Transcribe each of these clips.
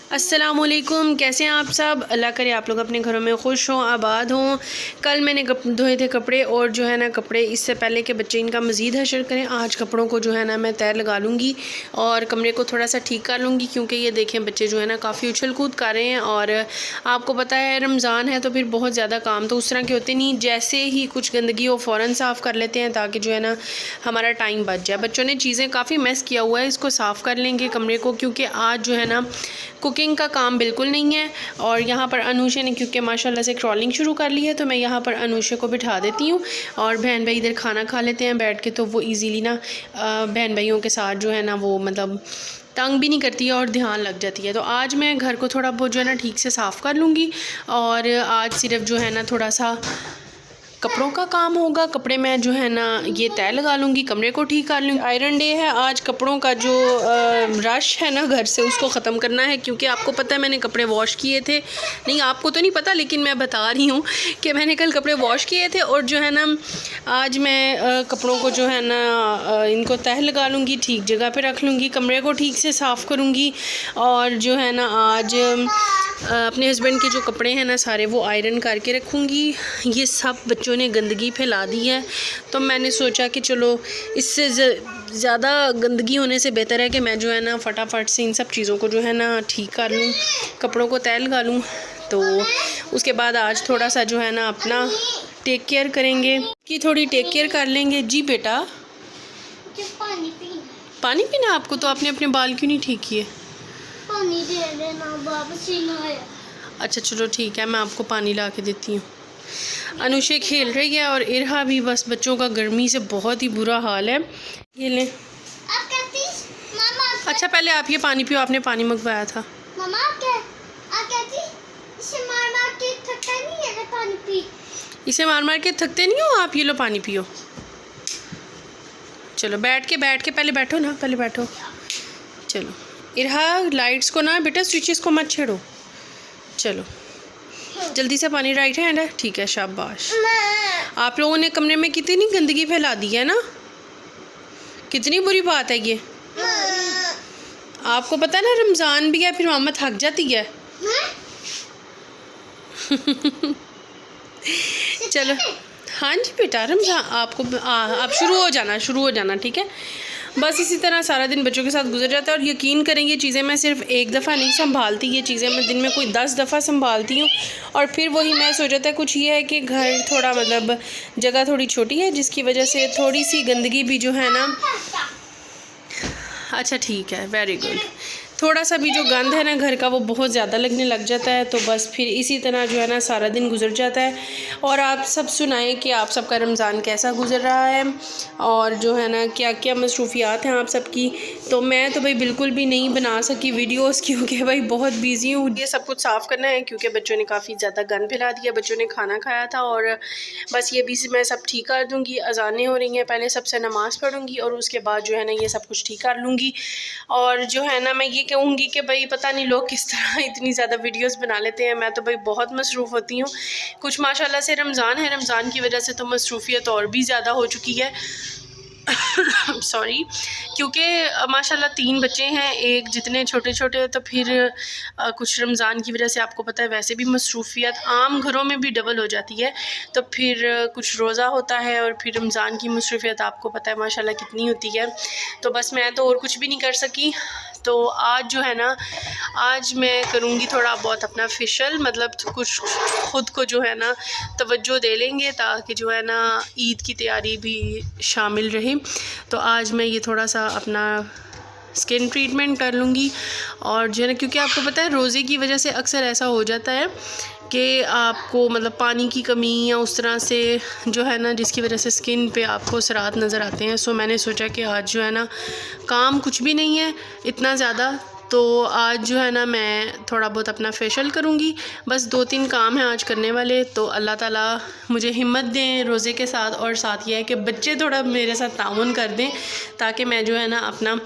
अस्सलामुअलैकुम, कैसे हैं आप सब। अल्लाह करे आप लोग अपने घरों में खुश हों, आबाद हों। कल मैंने धोए थे कपड़े और जो है ना कपड़े इससे पहले कि बच्चे इनका मज़ीद हशर करें, आज कपड़ों को जो है ना मैं तय लगा लूँगी और कमरे को थोड़ा सा ठीक कर लूँगी, क्योंकि ये देखें बच्चे जो है ना काफ़ी उछल कूद कर रहे हैं। और आपको पता है रमज़ान है तो फिर बहुत ज़्यादा काम तो उस तरह के होते नहीं, जैसे ही कुछ गंदगी हो फ़ौरन साफ़ कर लेते हैं ताकि जो है ना हमारा टाइम बच जाए। बच्चों ने चीज़ें काफ़ी मैस किया हुआ है, इसको साफ़ कर लेंगे कमरे को, क्योंकि आज जो है ना कुकिंग का काम बिल्कुल नहीं है। और यहाँ पर अनुषे ने क्योंकि माशाल्लाह से क्रॉलिंग शुरू कर ली है तो मैं यहाँ पर अनुषे को बिठा देती हूँ और बहन भाई इधर खाना खा लेते हैं बैठ के, तो वो इजीली ना बहन भाइयों के साथ जो है ना वो मतलब तंग भी नहीं करती है और ध्यान लग जाती है। तो आज मैं घर को थोड़ा बहुत जो है ना ठीक से साफ़ कर लूँगी और आज सिर्फ जो है ना थोड़ा सा कपड़ों का काम होगा। कपड़े मैं जो है ना ये तय लगा लूँगी, कमरे को ठीक कर लूँगी। आयरन डे है आज, कपड़ों का जो रश है ना घर से उसको ख़त्म करना है, क्योंकि आपको पता है मैंने कपड़े वॉश किए थे। नहीं आपको तो नहीं पता, लेकिन मैं बता रही हूँ कि मैंने कल कपड़े वॉश किए थे और जो है ना आज मैं कपड़ों को जो है ना इनको तह लगा लूँगी, ठीक जगह पर रख लूँगी, कमरे को ठीक से साफ़ करूँगी। और जो है ना आज अपने हस्बैंड के जो कपड़े हैं ना सारे वो आयरन करके रखूँगी। ये सब बच्चों ने गंदगी फैला दी है तो मैंने सोचा कि चलो इससे ज़्यादा गंदगी होने से बेहतर है कि मैं जो है ना फटाफट से इन सब चीज़ों को जो है ना ठीक कर लूँ, कपड़ों को तय लगा लूँ। तो उसके बाद आज थोड़ा सा जो है ना अपना टेक केयर करेंगे कि थोड़ी टेक केयर कर लेंगे। जी बेटा पानी पीना आपको, तो आपने अपने बाल क्यों नहीं ठीक किए? पानी दे देना बाबा। अच्छा चलो ठीक है, मैं आपको पानी ला के देती हूँ। अनुषे खेल रही है और इरहा भी, बस बच्चों का गर्मी से बहुत ही बुरा हाल है। ये ले अच्छा पहले आप ये पानी पियो, आपने पानी मंगवाया था। मामा इसे मार मार के थकता नहीं है पानी पी। इसे मार मार के थकते नहीं हो आप, ये लो पानी पियो। चलो बैठ के पहले बैठो ना, पहले बैठो। चलो इरहा लाइट्स को ना बेटा स्विचेस को मत छेड़ो। चलो जल्दी से पानी, राइट हैंड है, ठीक है शाबाश। आप लोगों ने कमरे में कितनी गंदगी फैला दी है ना, कितनी बुरी बात है ये। आपको पता है ना रमज़ान भी है, फिर मामा थक जाती है। चलो हाँ जी बेटा रमज़ान आपको आप शुरू हो जाना ठीक है। बस इसी तरह सारा दिन बच्चों के साथ गुजर जाता है और यकीन करें ये चीज़ें मैं सिर्फ एक दफ़ा नहीं संभालती, ये चीज़ें मैं दिन में कोई 10 दफ़ा संभालती हूँ। और फिर वही मैं सोच जाता है कुछ ये है कि घर थोड़ा मतलब जगह थोड़ी छोटी है जिसकी वजह से थोड़ी सी गंदगी भी जो है ना, अच्छा ठीक है वेरी गुड, थोड़ा सा भी जो गंद है ना घर का वो बहुत ज़्यादा लगने लग जाता है। तो बस फिर इसी तरह जो है ना सारा दिन गुजर जाता है। और आप सब सुनाएं कि आप सबका रमज़ान कैसा गुजर रहा है और जो है ना क्या क्या मसरूफ़ियात हैं आप सबकी। तो मैं तो भाई बिल्कुल भी नहीं बना सकी वीडियोस, क्योंकि भाई बहुत बिज़ी हूँ। ये सब कुछ साफ़ करना है क्योंकि बच्चों ने काफ़ी ज़्यादा गंद फैला दिया, बच्चों ने खाना खाया था और बस ये भी मैं सब ठीक कर दूँगी। अज़ानें हो रही हैं, पहले सबसे नमाज़ पढ़ूँगी और उसके बाद जो है ना ये सब कुछ ठीक कर लूँगी। और जो है ना मैं ये कहूँगी कि भाई पता नहीं लोग किस तरह इतनी ज़्यादा वीडियोस बना लेते हैं, मैं तो भाई बहुत मसरूफ़ होती हूँ। कुछ माशाल्लाह से रमज़ान है, रमज़ान की वजह से तो मसरूफ़ियत और भी ज़्यादा हो चुकी है। सॉरी, क्योंकि माशाल्लाह 3 बच्चे हैं, एक जितने छोटे छोटे, तो फिर कुछ रमज़ान की वजह से आपको पता है वैसे भी मसरूफ़ियत आम घरों में भी डबल हो जाती है। तो फिर कुछ रोज़ा होता है और फिर रमज़ान की मसरूफ़ियत आपको पता है माशाल्लाह कितनी होती है। तो बस मैं तो और कुछ भी नहीं कर सकी। तो आज जो है ना आज मैं करूँगी थोड़ा बहुत अपना फेशियल, मतलब कुछ ख़ुद को जो है ना तवज्जो दे लेंगे ताकि जो है ना ईद की तैयारी भी शामिल रहे। तो आज मैं ये थोड़ा सा अपना स्किन ट्रीटमेंट कर लूँगी। और जो है ना क्योंकि आपको पता है रोज़े की वजह से अक्सर ऐसा हो जाता है कि आपको मतलब पानी की कमी या उस तरह से जो है ना जिसकी वजह से स्किन पे आपको असरात नज़र आते हैं। सो मैंने सोचा कि आज जो है ना काम कुछ भी नहीं है इतना ज़्यादा, तो आज जो है ना मैं थोड़ा बहुत अपना फेशियल करूँगी। बस 2-3 काम हैं आज करने वाले। तो अल्लाह ताला मुझे हिम्मत दें रोज़े के साथ, और साथ ये है कि बच्चे थोड़ा मेरे साथ ताउन कर दें ताकि मैं जो है ना अपना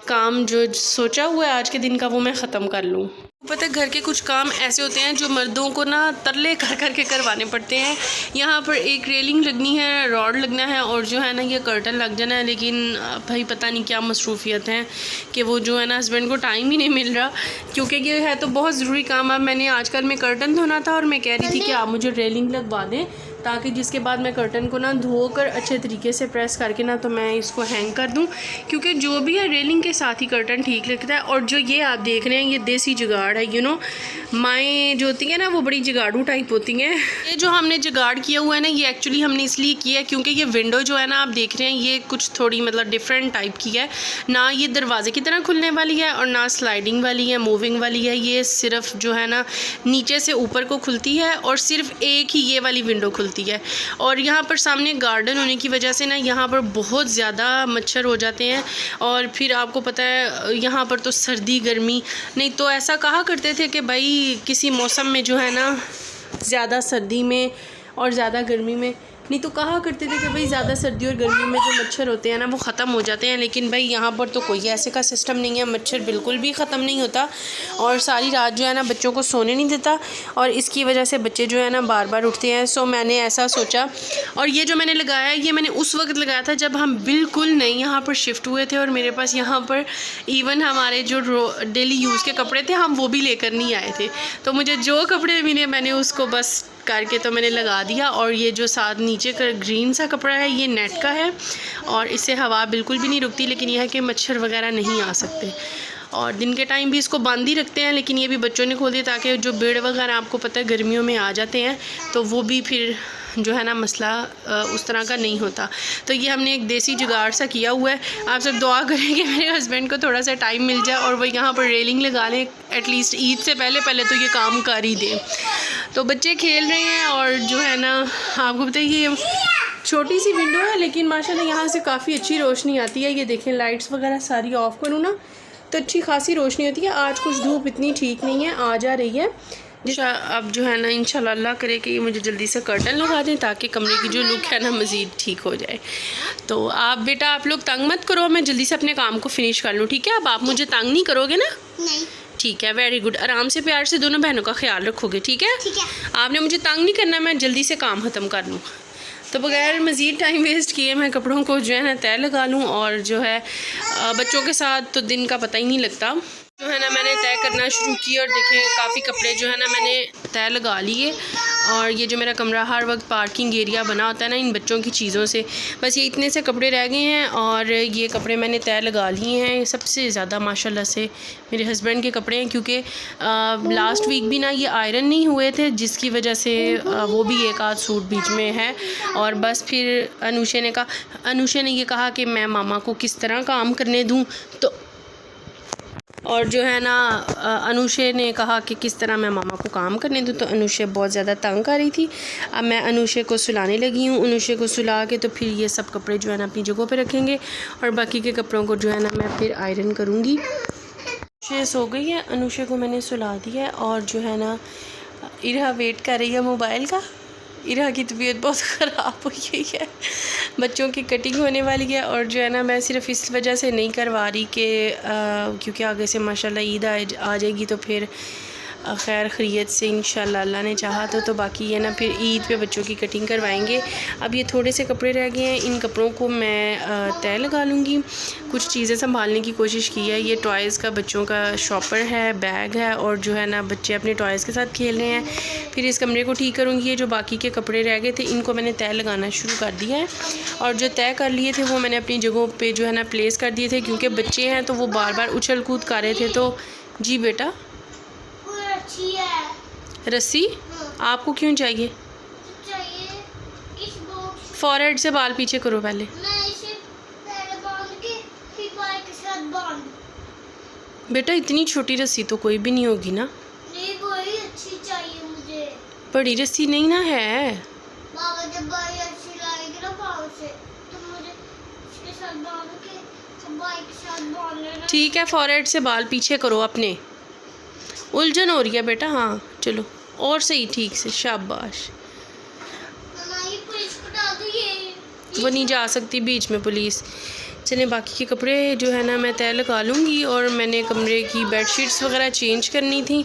काम जो सोचा हुआ है आज के दिन का वो मैं ख़त्म कर लूँ। पता है घर के कुछ काम ऐसे होते हैं जो मर्दों को ना तरले कर कर के करवाने पड़ते हैं। यहाँ पर एक रेलिंग लगनी है, रॉड लगना है और जो है ना ये कर्टन लग जाना है, लेकिन भाई पता नहीं क्या मसरूफियत हैं कि वो जो है ना हस्बैंड को टाइम ही नहीं मिल रहा, क्योंकि ये है तो बहुत ज़रूरी काम। अब मैंने आजकल में कर्टन धोना था और मैं कह रही थी कि आप मुझे रेलिंग लगवा दें, ताकि जिसके बाद मैं कर्टन को ना धोकर अच्छे तरीके से प्रेस करके ना तो मैं इसको हैंग कर दूं, क्योंकि जो भी है रेलिंग के साथ ही कर्टन ठीक लगता है। और जो ये आप देख रहे हैं ये देसी जुगाड़ है, यू नो माएँ जो होती हैं ना वो बड़ी जुगाड़ू टाइप होती हैं। ये जो हमने जुगाड़ किया हुआ है ना ये एक्चुअली हमने इसलिए किया है क्योंकि ये विंडो जो है ना आप देख रहे हैं ये कुछ थोड़ी मतलब डिफरेंट टाइप की है, ना ये दरवाजे की तरह खुलने वाली है और ना स्लाइडिंग वाली है, मूविंग वाली है। ये सिर्फ जो है ना नीचे से ऊपर को खुलती है और सिर्फ एक ही ये वाली विंडो खुलती है। और यहाँ पर सामने गार्डन होने की वजह से ना यहाँ पर बहुत ज़्यादा मच्छर हो जाते हैं। और फिर आपको पता है यहाँ पर तो सर्दी गर्मी, नहीं तो ऐसा कहा करते थे कि भाई किसी मौसम में जो है ना ज़्यादा सर्दी में और ज़्यादा गर्मी में, नहीं तो कहा करते थे कि भाई ज़्यादा सर्दी और गर्मी में जो मच्छर होते हैं ना वो ख़त्म हो जाते हैं। लेकिन भाई यहाँ पर तो कोई ऐसे का सिस्टम नहीं है, मच्छर बिल्कुल भी ख़त्म नहीं होता और सारी रात जो है ना बच्चों को सोने नहीं देता और इसकी वजह से बच्चे जो है ना बार बार उठते हैं। सो मैंने ऐसा सोचा, और ये जो मैंने लगाया है ये मैंने उस वक्त लगाया था जब हम बिल्कुल नए यहाँ पर शिफ्ट हुए थे और मेरे पास यहाँ पर इवन हमारे जो डेली यूज़ के कपड़े थे हम वो भी लेकर नहीं आए थे। तो मुझे जो कपड़े मिले मैंने उसको बस करके तो मैंने लगा दिया। और ये जो साथ नीचे का ग्रीन सा कपड़ा है ये नेट का है और इससे हवा बिल्कुल भी नहीं रुकती, लेकिन यह है कि मच्छर वगैरह नहीं आ सकते। और दिन के टाइम भी इसको बांध ही रखते हैं, लेकिन ये भी बच्चों ने खोल दिया ताकि जो बेड़ वगैरह आपको पता है गर्मियों में आ जाते हैं तो वो भी फिर जो है ना मसला उस तरह का नहीं होता। तो ये हमने एक देसी जुगाड़ सा किया हुआ है। आप सब दुआ करें कि मेरे हस्बैंड को थोड़ा सा टाइम मिल जाए और वो यहाँ पर रेलिंग लगा लें एटलीस्ट ईद से पहले तो ये काम कर ही दें। तो बच्चे खेल रहे हैं और जो है ना आपको बताइए ये छोटी सी विंडो है लेकिन माशाल्लाह यहाँ से काफ़ी अच्छी रोशनी आती है। ये देखें लाइट्स वगैरह सारी ऑफ़ करूँ ना तो अच्छी खासी रोशनी होती है। आज कुछ धूप इतनी ठीक नहीं है, आ जा रही है। अब जो है ना इंशाल्लाह अल्लाह करे कि ये मुझे जल्दी से कर्टन लगा दें ताकि कमरे की जो लुक है ना मज़ीद ठीक हो जाए। तो आप बेटा आप लोग तंग मत करो, मैं जल्दी से अपने काम को फिनिश कर लूँ, ठीक है? अब आप मुझे तंग नहीं करोगे ना? नहीं। ठीक है, वेरी गुड। आराम से प्यार से दोनों बहनों का ख्याल रखोगे, ठीक है? ठीक है। आपने मुझे तंग नहीं करना, मैं जल्दी से काम ख़त्म कर लूँ। तो बगैर मज़ीद टाइम वेस्ट किए मैं कपड़ों को जो है ना तय लगा लूँ। और जो है बच्चों के साथ तो दिन का पता ही नहीं लगता। जो है ना मैंने तय करना शुरू किया और देखें काफ़ी कपड़े जो है ना मैंने तय लगा लिए। और ये जो मेरा कमरा हर वक्त पार्किंग एरिया बना होता है ना इन बच्चों की चीज़ों से, बस ये इतने से कपड़े रह गए हैं और ये कपड़े मैंने तय लगा लिए हैं। सबसे ज़्यादा माशाल्लाह से मेरे हस्बैंड के कपड़े हैं, क्योंकि लास्ट वीक भी ना ये आयरन नहीं हुए थे जिसकी वजह से वो भी एक आध सूट बीच में है। और बस फिर अनुषे ने ये कहा कि मैं मामा को किस तरह काम करने दूँ, तो और जो है ना अनुषे ने कहा कि किस तरह मैं मामा को काम करने दूँ। तो अनुषे बहुत ज़्यादा तंग कर रही थी। अब मैं अनुषे को सुलाने लगी हूँ। अनुषे को सुला के तो फिर ये सब कपड़े जो है ना अपनी जगह पे रखेंगे और बाकी के कपड़ों को जो है ना मैं फिर आयरन करूँगी। अनुषे सो गई है, अनुषे को मैंने सुला दिया है और जो है ना इरहा वेट कर रही है मोबाइल का। इरहा की तबीयत बहुत ख़राब हुई हुई है, बच्चों की कटिंग होने वाली है। और जो है ना मैं सिर्फ इस वजह से नहीं करवा रही कि क्योंकि आगे से माशाल्लाह ईद आ जाएगी तो फिर खैर खैरियत से इंशाल्लाह अल्लाह ने चाहा तो बाकी ये ना फिर ईद पे बच्चों की कटिंग करवाएंगे। अब ये थोड़े से कपड़े रह गए हैं, इन कपड़ों को मैं तय लगा लूँगी। कुछ चीज़ें संभालने की कोशिश की है। ये टॉयज़ का बच्चों का शॉपर है, बैग है और जो है ना बच्चे अपने टॉयज़ के साथ खेल रहे हैं। फिर इस कमरे को ठीक करूँगी। ये जो बाकी के कपड़े रह गए थे इनको मैंने तय लगाना शुरू कर दिया है और जो तय कर लिए थे वो मैंने अपनी जगहों पर जो है ना प्लेस कर दिए थे, क्योंकि बच्चे हैं तो वो बार बार उछल कूद कर रहे थे। तो जी बेटा रस्सी आपको क्यों चाहिए? फॉरहेड से बाल पीछे करो पहले। मैं इसे पहले बांध के फिर बाल के साथ बांध। बेटा इतनी छोटी रस्सी तो कोई भी नहीं होगी ना। नहीं बड़ी अच्छी चाहिए मुझे। बड़ी रस्सी नहीं ना है। बाबा जब बड़ी अच्छी लगेगी ना पाँव से तो मुझे इसके साथ बांध के बाल के साथ बांध लेना। ठीक है, फॉरहेड से बाल पीछे करो अपने। उलझन हो रही है बेटा। हाँ चलो और सही, ठीक से, शाबाश। पुलिस को डाल दो। ये वो नहीं जा सकती बीच में पुलिस। चलिए बाकी के कपड़े जो है ना मैं तय लगा लूँगी। और मैंने कमरे की बेडशीट्स वगैरह चेंज करनी थी,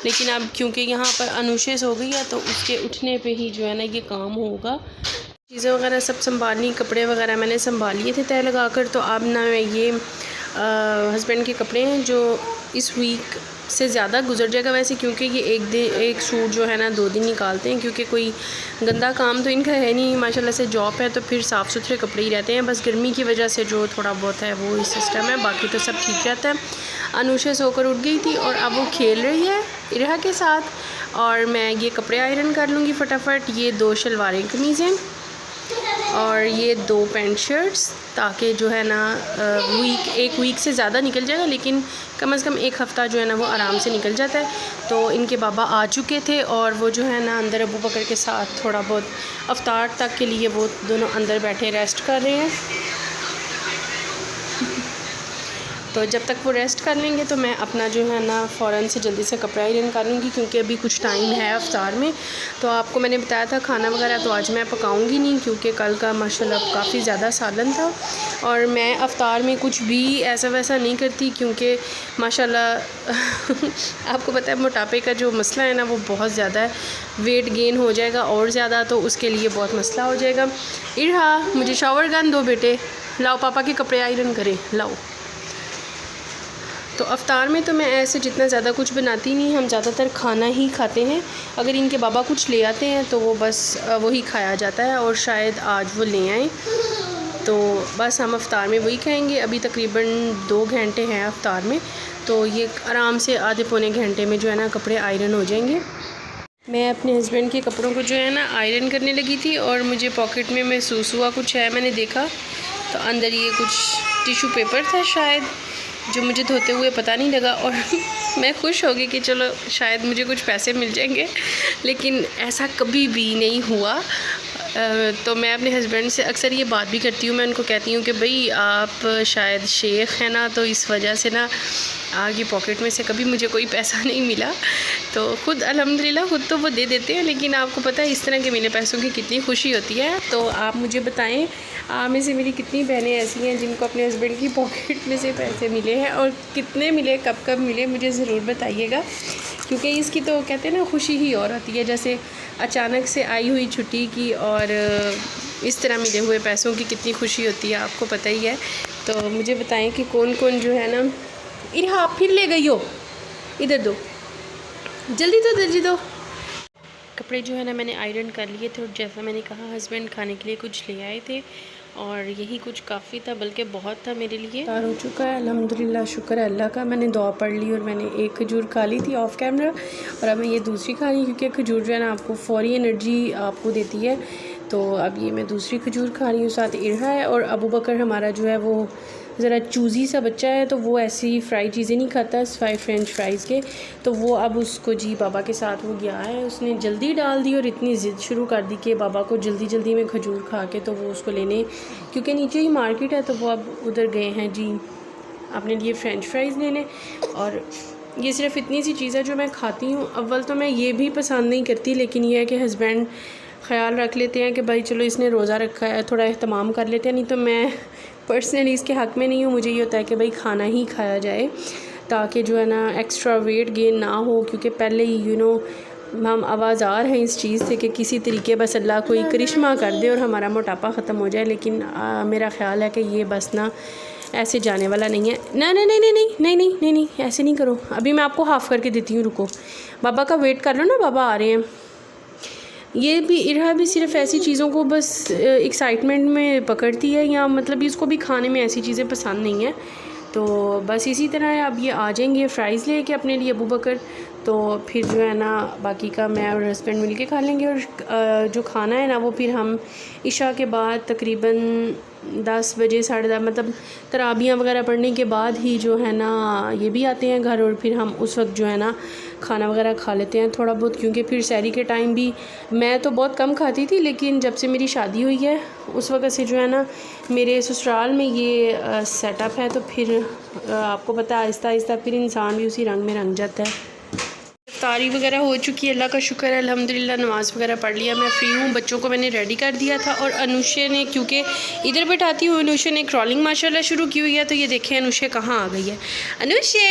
लेकिन अब क्योंकि यहाँ पर अनुशे सो गई है तो उसके उठने पे ही जो है ना ये काम होगा। चीज़ें वगैरह सब संभालनी, कपड़े वगैरह मैंने संभाल लिए थे तय लगा कर। तो अब ना ये हस्बैंड के कपड़े हैं जो इस वीक से ज़्यादा गुजर जाएगा वैसे, क्योंकि ये एक सूट जो है ना 2 दिन निकालते हैं, क्योंकि कोई गंदा काम तो इनका है नहीं, माशाल्लाह से जॉब है, तो फिर साफ़ सुथरे कपड़े ही रहते हैं। बस गर्मी की वजह से जो थोड़ा बहुत है वो ही सिस्टम है, बाकी तो सब ठीक रहता है। अनुशा सोकर उठ गई थी और अब वो खेल रही है इरहा के साथ। और मैं ये कपड़े आयरन कर लूँगी फटाफट। ये 2 शलवारें कमीज़ें और ये 2 पैंट शर्ट्स, ताकि जो है ना एक वीक से ज़्यादा निकल जाएगा, लेकिन कम से कम 1 हफ़्ता जो है ना वो आराम से निकल जाता है। तो इनके बाबा आ चुके थे और वो जो है ना अंदर अबू बकर के साथ थोड़ा बहुत अफ्तार तक के लिए वो दोनों अंदर बैठे रेस्ट कर रहे हैं। तो जब तक वो रेस्ट कर लेंगे तो मैं अपना जो है ना फ़ौरन से जल्दी से कपड़ा आयरन कर लूँगी, क्योंकि अभी कुछ टाइम है अफ्तार में। तो आपको मैंने बताया था खाना वगैरह तो आज मैं पकाऊंगी नहीं, क्योंकि कल का माशाल्लाह काफ़ी ज़्यादा सालन था। और मैं अफ्तार में कुछ भी ऐसा वैसा नहीं करती, क्योंकि माशाल्लाह आपको पता है मोटापे का जो मसला है ना वो बहुत ज़्यादा है, वेट गेन हो जाएगा और ज़्यादा, तो उसके लिए बहुत मसला हो जाएगा। इरहा मुझे शावर गन दो बेटे, लाओ पापा के कपड़े आयरन करें, लाओ। तो अफ्तार में तो मैं ऐसे जितना ज़्यादा कुछ बनाती नहीं, हम ज़्यादातर खाना ही खाते हैं। अगर इनके बाबा कुछ ले आते हैं तो वो बस वही खाया जाता है, और शायद आज वो ले आएँ तो बस हम अफ्तार में वही खाएंगे। अभी तकरीबन 2 घंटे हैं अफ्तार में, तो ये आराम से आधे पौने घंटे में जो है ना कपड़े आयरन हो जाएंगे। मैं अपने हस्बैंड के कपड़ों को जो है ना आयरन करने लगी थी और मुझे पॉकेट में महसूस हुआ कुछ है, मैंने देखा तो अंदर ये कुछ टिशू पेपर था शायद, जो मुझे धोते हुए पता नहीं लगा। और मैं खुश हो गई कि चलो शायद मुझे कुछ पैसे मिल जाएंगे, लेकिन ऐसा कभी भी नहीं हुआ। तो मैं अपने हस्बैंड से अक्सर ये बात भी करती हूँ, मैं उनको कहती हूँ कि भाई आप शायद शेख हैं ना, तो इस वजह से ना आगे पॉकेट में से कभी मुझे कोई पैसा नहीं मिला। तो ख़ुद अल्हम्दुलिल्लाह ख़ुद तो वो दे देते हैं, लेकिन आपको पता है इस तरह के मिले पैसों की कितनी खुशी होती है। तो आप मुझे बताएं आप में से मेरी कितनी बहनें ऐसी हैं जिनको अपने हस्बैंड की पॉकेट में से पैसे मिले हैं, और कितने मिले, कब कब मिले, मुझे ज़रूर बताइएगा, क्योंकि इसकी तो कहते हैं ना खुशी ही और होती है, जैसे अचानक से आई हुई छुट्टी की और इस तरह मिले हुए पैसों की कितनी खुशी होती है, आपको पता ही है। तो मुझे बताएं कि कौन कौन जो है ना, इरहा आप फिर ले गई हो, इधर दो, जल्दी दो जल्दी दो। कपड़े जो है ना मैंने आयरन कर लिए थे, और जैसा मैंने कहा हस्बैंड खाने के लिए कुछ ले आए थे, और यही कुछ काफ़ी था, बल्कि बहुत था मेरे लिए। इफ्तार हो चुका है अल्हम्दुलिल्लाह, शुक्र है अल्लाह का। मैंने दुआ पढ़ ली और मैंने एक खजूर खा ली थी ऑफ कैमरा, और अब मैं ये दूसरी खा रही हूँ, क्योंकि खजूर जो है ना आपको फ़ौरी एनर्जी आपको देती है। तो अब ये मैं दूसरी खजूर खा रही हूँ, साथ इरहा है। और अबू बकर हमारा जो है वो ज़रा चूज़ी सा बच्चा है, तो वो ऐसी फ्राई चीज़ें नहीं खाता, फ्रेंच फ्राइज़ के। तो वो अब उसको जी बाबा के साथ वो गया है, उसने जल्दी डाल दी और इतनी ज़िद शुरू कर दी कि बाबा को जल्दी जल्दी में खजूर खा के तो वो उसको लेने, क्योंकि नीचे ही मार्केट है, तो वो अब उधर गए हैं जी अपने लिए फ्रेंच फ्राइज़ लेने। और ये सिर्फ इतनी सी चीज़ है जो मैं खाती हूँ। अव्वल तो मैं ये भी पसंद नहीं करती, लेकिन ये है कि हस्बैंड ख़्याल रख लेते हैं कि भाई चलो इसने रोज़ा रखा है, थोड़ा एहतमाम कर लेते हैं। नहीं तो मैं पर्सनली इसके हक़ में नहीं हूँ, मुझे ये होता है कि भाई खाना ही खाया जाए, ताकि जो है ना एक्स्ट्रा वेट गेन ना हो, क्योंकि पहले ही हम आवाज़ार हैं इस चीज़ से कि किसी तरीके बस अल्लाह कोई करिश्मा कर दे और हमारा मोटापा ख़त्म हो जाए। लेकिन मेरा ख़्याल है कि ये बस ना ऐसे जाने वाला नहीं है। नहीं नहीं नहीं नहीं नहीं नहीं नहीं नहीं नहीं ऐसे नहीं करो, अभी मैं आपको हाफ़ करके देती हूँ, रुको, बाबा का वेट कर लो ना, बाबा आ रहे हैं। ये भी इरहा भी सिर्फ ऐसी चीज़ों को बस एक्साइटमेंट में पकड़ती है, या मतलब इसको भी खाने में ऐसी चीज़ें पसंद नहीं है। तो बस इसी तरह है, अब ये आ जाएंगे फ्राइज़ लेके अपने लिए अबू बकर, तो फिर जो है ना बाकी का मैं और हस्बैंड मिल के खा लेंगे। और जो खाना है ना वो फिर हम इशा के बाद तकरीबन 10 बजे 10:30 मतलब तराबियाँ वगैरह पढ़ने के बाद ही जो है ना ये भी आते हैं घर, और फिर हम उस वक्त जो है ना खाना वगैरह खा लेते हैं थोड़ा बहुत, क्योंकि फिर सहरी के टाइम भी मैं तो बहुत कम खाती थी, लेकिन जब से मेरी शादी हुई है उस वक्त से जो है ना मेरे ससुराल में ये सेटअप है, तो फिर आपको पता है आहिस्ता आहिस्ता फिर इंसान भी उसी रंग में रंग जाता है। इफ्तारी वगैरह हो चुकी है, अल्लाह का शुक्र है, अल्हम्दुलिल्लाह। नमाज़ वगैरह पढ़ लिया, मैं फ़्री हूँ। बच्चों को मैंने रेडी कर दिया था और अनुषे ने, क्योंकि इधर बैठाती हूँ, अनुषे ने क्रॉलिंग माशाल्लाह शुरू की हुई है। तो ये देखें अनुषे कहाँ आ गई है। अनुषे,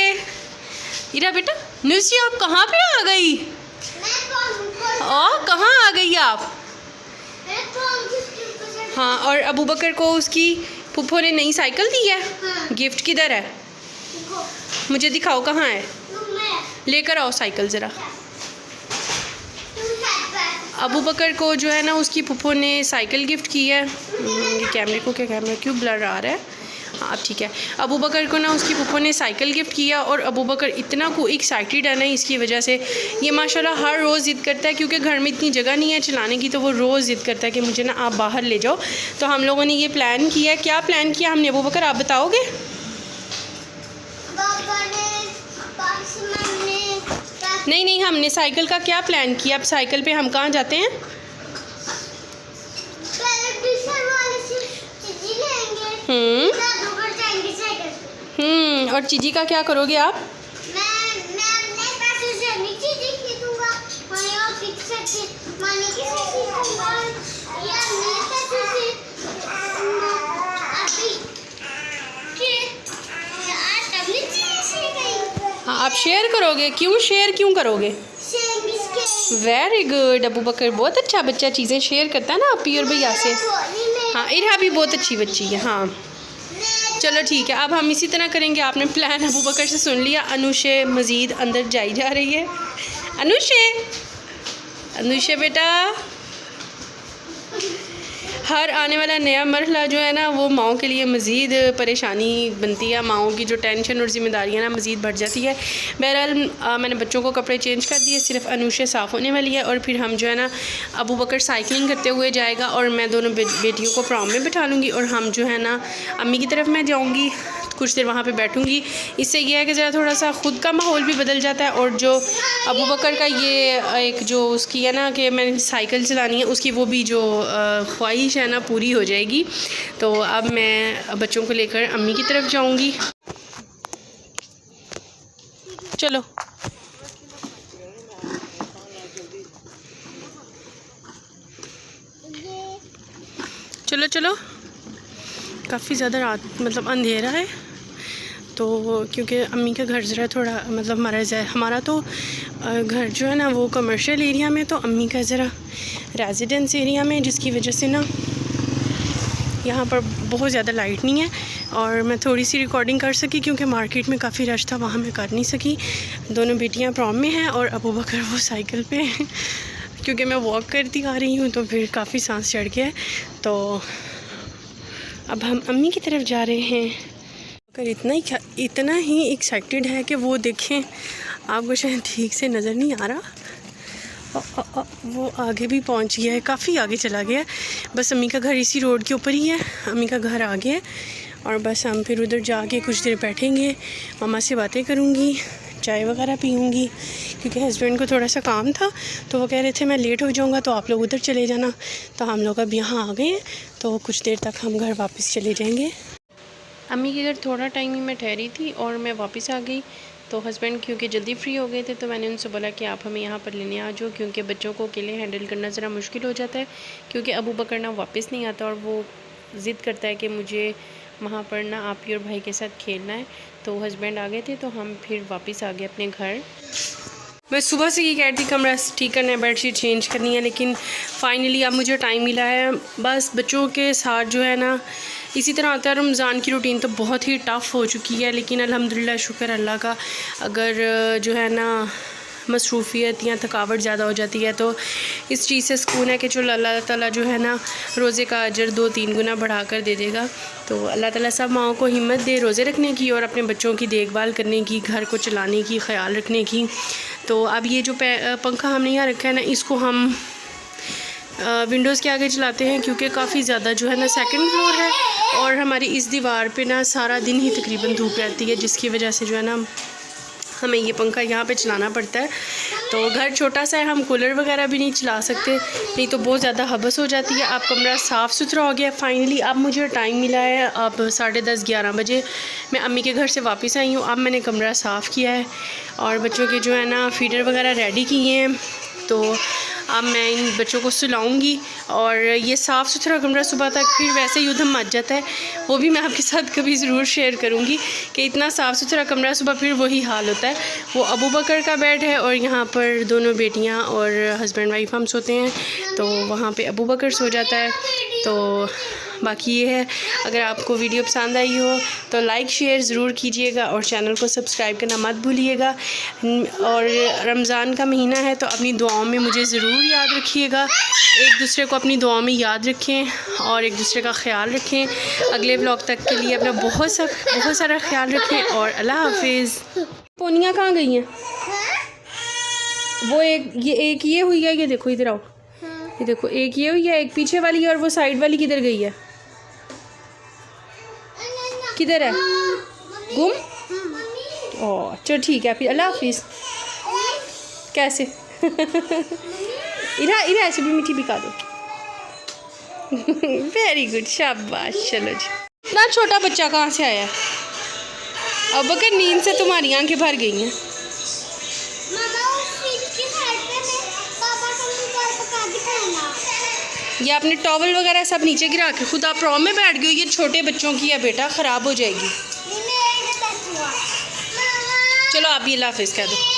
इरा बेटा, अनुषे आप कहाँ पे आ गई? और कहाँ आ गई आप? हाँ, और अबू बकर को उसकी फूफो ने नई साइकिल दी है। गिफ्ट किधर है? मुझे दिखाओ कहाँ है, लेकर आओ साइकिल ज़रा। अबू बकर को जो है ना उसकी फूफो ने साइकिल गिफ्ट की है। ये कैमरे को क्या, कैमरा क्यों ब्लर आ रहा है? हाँ अब ठीक है। अबू बकर को ना उसकी फूफो ने साइकिल गिफ्ट किया और अबू बकर इतना को एक्साइटेड है ना इसकी वजह से। ये माशाल्लाह हर रोज़ ज़िद करता है, क्योंकि घर में इतनी जगह नहीं है चलाने की, तो वो रोज़ ज़िद करता है कि मुझे ना आप बाहर ले जाओ। तो हम लोगों ने ये प्लान किया। क्या प्लान किया हमने अबू बकर, आप बताओगे? नहीं, हमने साइकिल का क्या प्लान किया? अब साइकिल पे हम कहाँ जाते हैं? और चीजी का क्या करोगे आप? मैं अपने पैसे से नहीं चीज़ी खरीदूंगा, मैं और किसी से मानी किसी से या मेरे पैसे से अभी के आज तभी चीज़ी गई। हाँ, आप शेयर करोगे? क्यों शेयर क्यों करोगे? वेरी गुड, अबू बकर बहुत अच्छा बच्चा, चीज़ें शेयर करता है ना आप और भैया से। हाँ, इरहा भी बहुत अच्छी बच्ची है। हाँ चलो ठीक है, अब हम इसी तरह करेंगे। आपने प्लान अबू बकर से सुन लिया। अनुषे मज़ीद अंदर जाई जा रही है। अनुषे बेटा, हर आने वाला नया मरहला जो है ना वो माओं के लिए मज़ीद परेशानी बनती है। माओं की जो टेंशन और ज़िम्मेदारियाँ ना मज़ीद बढ़ जाती है। बहरहाल मैंने बच्चों को कपड़े चेंज कर दिए, सिर्फ अनुषे साफ़ होने वाली है और फिर हम जो है ना अबू बकर साइकिलिंग करते हुए जाएगा और मैं दोनों बेटियों को प्रॉम में बिठा लूँगी और हम जो है ना अम्मी की तरफ मैं जाऊँगी, कुछ देर वहाँ पे बैठूँगी। इससे यह है कि ज़रा थोड़ा सा ख़ुद का माहौल भी बदल जाता है और जो अबू बकर का ये एक जो उसकी है ना कि मैंने साइकिल चलानी है, उसकी वो भी जो ख्वाहिश है ना पूरी हो जाएगी। तो अब मैं बच्चों को लेकर अम्मी की तरफ जाऊँगी। चलो चलो चलो, काफ़ी ज़्यादा रात मतलब अंधेरा है, तो क्योंकि अम्मी का घर ज़रा थोड़ा मतलब मरज़ है। हमारा तो घर जो है ना वो कमर्शियल एरिया में, तो अम्मी का ज़रा रेजिडेंस एरिया में, जिसकी वजह से ना यहाँ पर बहुत ज़्यादा लाइट नहीं है और मैं थोड़ी सी रिकॉर्डिंग कर सकी क्योंकि मार्केट में काफ़ी रश था, वहाँ मैं कर नहीं सकी। दोनों बेटियाँ प्रॉम में हैं और अबू बकर वो साइकिल पे क्योंकि मैं वॉक करती आ रही हूँ तो फिर काफ़ी सांस चढ़ गया है। तो अब हम अम्मी की तरफ जा रहे हैं। अगर इतना ही एक्साइटेड है कि वो देखें, आपको शायद ठीक से नज़र नहीं आ रहा। वो आगे भी पहुंच गया है, काफ़ी आगे चला गया है। बस अम्मी का घर इसी रोड के ऊपर ही है, अम्मी का घर आ गया है और बस हम फिर उधर जाके कुछ देर बैठेंगे, मम्मा से बातें करूँगी, चाय वगैरह पीऊँगी क्योंकि हस्बैंड को थोड़ा सा काम था तो वो कह रहे थे मैं लेट हो जाऊँगा तो आप लोग उधर चले जाना। तो हम लोग अब यहाँ आ गए हैं, तो कुछ देर तक हम घर वापस चले जाएंगे। अम्मी के घर थोड़ा टाइम ही मैं ठहरी थी और मैं वापस आ गई। तो हस्बैंड क्योंकि जल्दी फ्री हो गए थे तो मैंने उनसे बोला कि आप हमें यहाँ पर लेने आ जाओ, क्योंकि बच्चों को अकेले हैंडल करना ज़रा मुश्किल हो जाता है क्योंकि अबू बकर ना वापस नहीं आता और वो ज़िद करता है कि मुझे वहाँ पर ना आप ही और भाई के साथ खेलना है। तो हस्बैंड आ गए थे तो हम फिर वापस आ गए अपने घर। मैं सुबह से ये कह रही थी कमरा ठीक करना है, बेडशीट चेंज करनी है, लेकिन फ़ाइनली अब मुझे टाइम मिला है। बस बच्चों के साथ जो है ना इसी तरह आता है। रमज़ान की रूटीन तो बहुत ही टफ़ हो चुकी है, लेकिन अल्हम्दुलिल्लाह शुक्र अल्लाह का। अगर जो है ना मसरूफ़ियत या थकावट ज़्यादा हो जाती है तो इस चीज़ से सुकून है कि चलो अल्लाह ताला जो है ना रोज़े का अजर 2-3 गुना बढ़ा कर दे देगा। तो अल्लाह ताला सब माओं को हिम्मत दे रोज़े रखने की और अपने बच्चों की देखभाल करने की, घर को चलाने की, ख्याल रखने की। तो अब ये जो पंखा हमने यहाँ रखा है ना, इसको हम विंडोज़ के आगे चलाते हैं क्योंकि काफ़ी ज़्यादा जो है ना सेकंड फ्लोर है और हमारी इस दीवार पे ना सारा दिन ही तकरीबन धूप रहती है, जिसकी वजह से जो है ना हमें ये पंखा यहाँ पे चलाना पड़ता है। तो घर छोटा सा है, हम कूलर वगैरह भी नहीं चला सकते, नहीं तो बहुत ज़्यादा हबस हो जाती है। अब कमरा साफ़ सुथरा हो गया फाइनली। अब मुझे टाइम मिला है, अब 10:30-11 बजे मैं अम्मी के घर से वापस आई हूँ। अब मैंने कमरा साफ़ किया है और बच्चों के जो है ना फीडर वगैरह रेडी किए हैं। तो अब मैं इन बच्चों को सुलाऊंगी और ये साफ़ सुथरा कमरा सुबह तक फिर वैसे ही उधम मच जाता है, वो भी मैं आपके साथ कभी ज़रूर शेयर करूंगी कि इतना साफ़ सुथरा कमरा सुबह फिर वही हाल होता है। वो अबू बकर का बेड है और यहाँ पर दोनों बेटियाँ और हस्बैंड वाइफ हम सोते हैं, तो वहाँ पे अबू बकर सो जाता है। तो बाकी ये है, अगर आपको वीडियो पसंद आई हो तो लाइक शेयर ज़रूर कीजिएगा और चैनल को सब्सक्राइब करना मत भूलिएगा। और रमज़ान का महीना है तो अपनी दुआओं में मुझे ज़रूर याद रखिएगा। एक दूसरे को अपनी दुआओं में याद रखें और एक दूसरे का ख्याल रखें। अगले व्लॉग तक के लिए अपना बहुत सारा ख्याल रखें और अल्लाह हाफिज़। पोनियाँ कहाँ गई हैं? वो एक ये हुई है, ये देखो इधर आओ, ये देखो एक ये हुई है, एक पीछे वाली है, और वो साइड वाली किधर गई है? किधर है? गुम? ओह चलो ठीक है, फिर अल्लाह हाफिज़। कैसे? इरा ऐसे भी मीठी बिका दो। वेरी गुड, शाबाश। चलो जी, इतना छोटा बच्चा कहाँ से आया? अब बकर नींद से तुम्हारी आंखें भर गई हैं। ये आपने टॉवल वगैरह सब नीचे गिरा के खुद आप रॉ में बैठ गई हो। ये छोटे बच्चों की है बेटा, ख़राब हो जाएगी। चलो आप ये अल्लाह हाफिज़ कह दो।